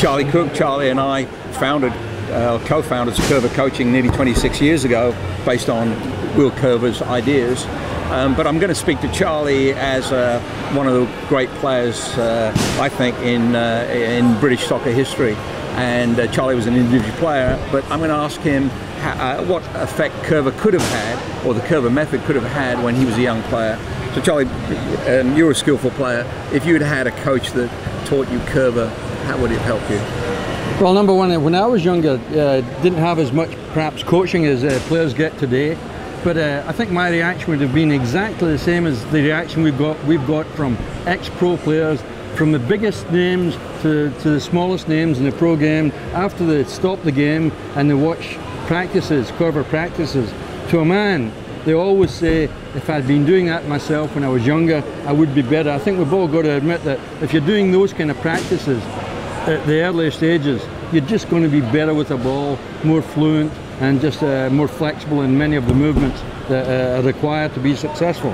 Charlie Cooke. Charlie and I co-founded Coerver Coaching nearly 26 years ago, based on Will Coerver's ideas. But I'm going to speak to Charlie as one of the great players, I think, in British soccer history. And Charlie was an individual player, but I'm going to ask him what effect Coerver could have had, or the Coerver method could have had when he was a young player. So Charlie, you're a skillful player. If you'd had a coach that taught you Coerver, how would it help you? Well, number one, when I was younger, didn't have as much perhaps coaching as players get today. But I think my reaction would have been exactly the same as the reaction we've got from ex-pro players, from the biggest names to the smallest names in the pro game. After they stop the game and they watch practices, Coerver practices, to a man, they always say, if I'd been doing that myself when I was younger, I would be better. I think we've all got to admit that if you're doing those kind of practices at the earlier stages, you're just going to be better with the ball, more fluent, and just more flexible in many of the movements that are required to be successful.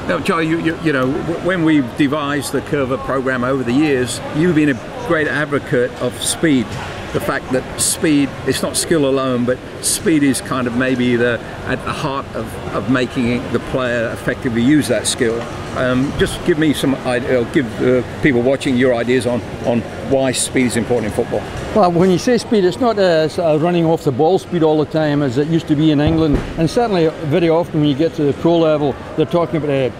Now, Charlie, you know, when we've devised the Coerver program over the years, you've been a great advocate of speed. The fact that speed, it's not skill alone, but speed is kind of maybe at the heart of making the player effectively use that skill. Just give me some idea, give people watching your ideas on why speed is important in football. Well, when you say speed, it's not running off the ball speed all the time as it used to be in England, and certainly very often when you get to the pro level, they're talking about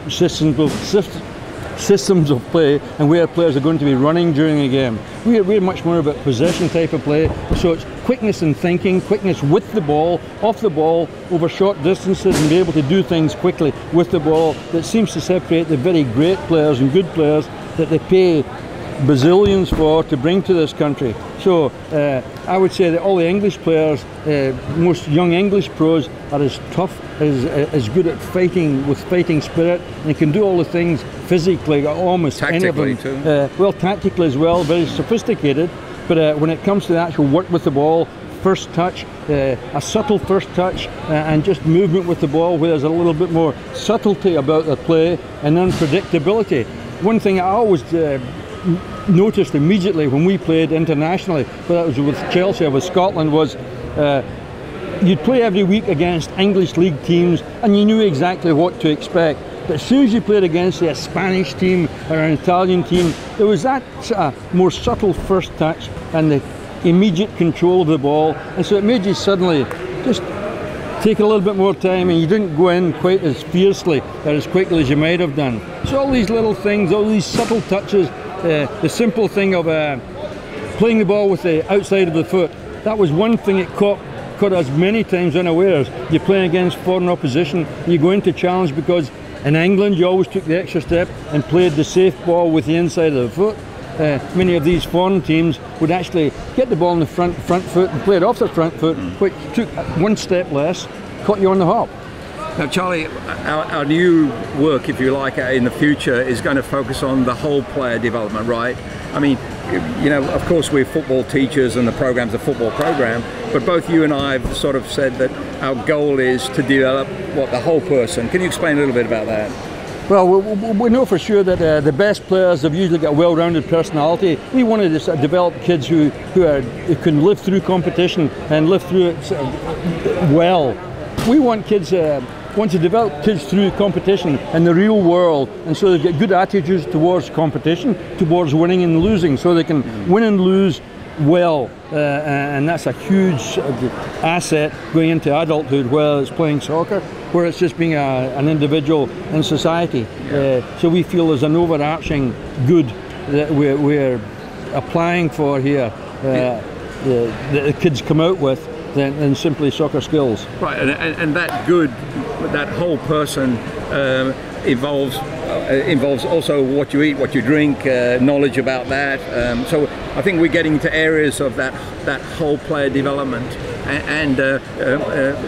systems of play and where players are going to be running during a game. We're much more about possession type of play, so it's quickness in thinking, quickness with the ball, off the ball, over short distances, and be able to do things quickly with the ball that seems to separate the very great players and good players that they pay bazillions for to bring to this country. So I would say that all the English players, most young English pros, are as tough, as good at fighting, with fighting spirit, and can do all the things physically, almost any of them. Too. Well, tactically as well, very sophisticated, but when it comes to the actual work with the ball, first touch, a subtle first touch, and just movement with the ball where there's a little bit more subtlety about the play, and then predictability. One thing I always noticed immediately when we played internationally, whether it was with Chelsea or with Scotland, was you'd play every week against English league teams and you knew exactly what to expect. But as soon as you played against, say, a Spanish team or an Italian team, there was that more subtle first touch and the immediate control of the ball, and so it made you suddenly just take a little bit more time, and you didn't go in quite as fiercely or as quickly as you might have done. So all these little things, all these subtle touches, the simple thing of playing the ball with the outside of the foot, that was one thing it caught us many times unawares. You're playing against foreign opposition, you go into challenge, because in England you always took the extra step and played the safe ball with the inside of the foot. Many of these foreign teams would actually get the ball in the front foot and play it off the front foot, which took one step less, caught you on the hop. Now, Charlie, our new work, if you like, in the future is going to focus on the whole player development, right? I mean, you know, of course we're football teachers and the program's a football program, but both you and I have sort of said that our goal is to develop the whole person. Can you explain a little bit about that? Well, we know for sure that the best players have usually got a well-rounded personality. We want to develop kids who can live through competition and live through it well. We want to develop kids through competition in the real world, and so they get good attitudes towards competition, towards winning and losing, so they can win and lose well, and that's a huge asset going into adulthood, whether it's playing soccer, where it's just being an individual in society. So we feel there's an overarching good that we're applying for here, that the kids come out with, than simply soccer skills. Right, and that good, that whole person involves also what you eat, what you drink, knowledge about that. So I think we're getting into areas of that whole player development. And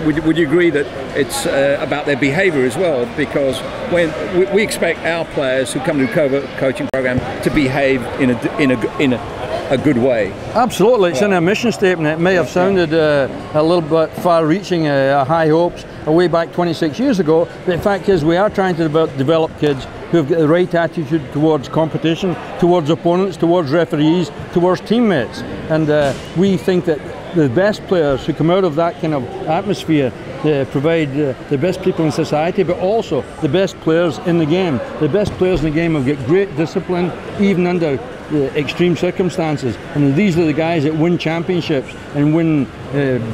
would you agree that it's about their behaviour as well? Because when we expect our players who come to the Coerver Coaching program to behave in a good way. Absolutely, it's in our mission statement. It may have sounded a little bit far-reaching, high hopes way back 26 years ago, but the fact is we are trying to develop kids who've got the right attitude towards competition, towards opponents, towards referees, towards teammates. And we think that the best players who come out of that kind of atmosphere provide the best people in society, but also the best players in the game. The best players in the game have got great discipline, even under extreme circumstances. And these are the guys that win championships and win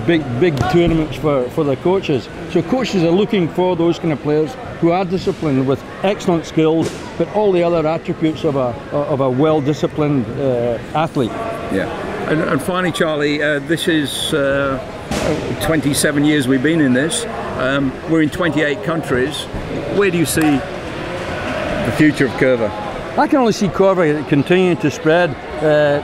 big tournaments for their coaches. So coaches are looking for those kind of players who are disciplined with excellent skills, but all the other attributes of a well-disciplined athlete. Yeah. And finally, Charlie, this is 27 years we've been in this. We're in 28 countries. Where do you see the future of Coerver? I can only see Coerver continuing to spread.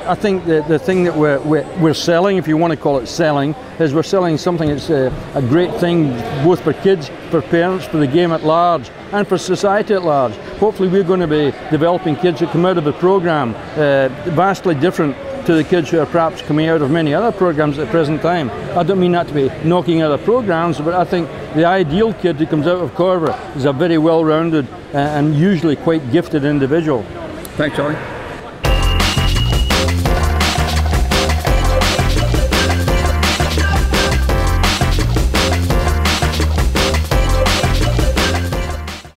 I think the thing that we're selling, if you want to call it selling, is we're selling something that's a great thing both for kids, for parents, for the game at large, and for society at large. Hopefully we're going to be developing kids that come out of the program vastly different to the kids who are perhaps coming out of many other programs at the present time. I don't mean that to be knocking other programs, but I think the ideal kid who comes out of Coerver is a very well-rounded and usually quite gifted individual. Thanks, Charlie.